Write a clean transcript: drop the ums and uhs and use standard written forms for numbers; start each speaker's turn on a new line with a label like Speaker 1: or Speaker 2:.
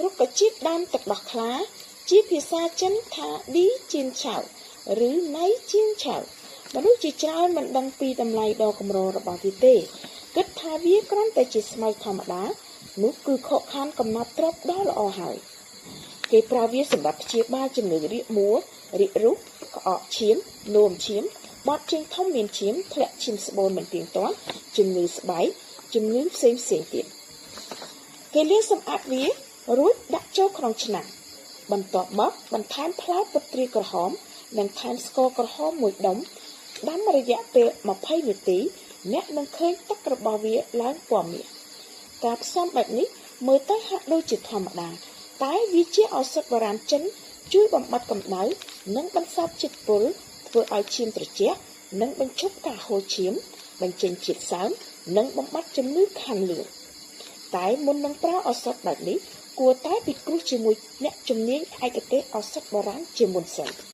Speaker 1: រុក្ខជាតិដើមទឹកដោះខ្លាជាភាសាចិនថាឌីជានឆៅឬណៃជានឆៅមនុស្សជាច្រើនមិនដឹងពីតម្លៃដ៏កម្ររបស់វាទេគិតថាវាគ្រាន់តែជាស្មៅធម្មតានោះគឺខកខានកំណត់ទ្រព្យដ៏ល្អហើយគេប្រើវាសម្រាប់ព្យាបាលជំងឺរាគមួលរាគរូសក្អកឈាមនោមឈាមបត់ជើងធំមានឈាមធ្លាក់ឈាមស្បូនមិនទៀងទាត់ជំងឺស្បែកជំងឺផ្សេងទៀតគេលាងសម្អាតវារួចដាក់ចូលក្នុងឆ្នាំងបន្ទាប់មកបន្ថែមផ្លែពុទ្រាក្រហមនិងថែមស្ករក្រហមមួយដុំដាំរយៈពេល20នាទីអ្នកនឹងឃើញទឹករបស់វាឡើងពណ៌មាសការផ្សំបែបនេះមើលទៅហាក់ដូចជាធម្មតាតែវាជាឱសថបុរាណចិនជួយបំបត្តិកម្ដៅនិងបន្សាបជាតិពុលធ្វើឲ្យឈាមត្រជាក់និងបញ្ឈប់ការហូរឈាមបញ្ចេញជាតិសើមនិងបំបត្តិជំងឺខាំលឿនតែមុននឹងប្រើឱសថបែបនេះគួរតែពិគ្រោះជាមួយអ្នកជំនាញឯកទេសឱសថបុរាណជាមុនសិន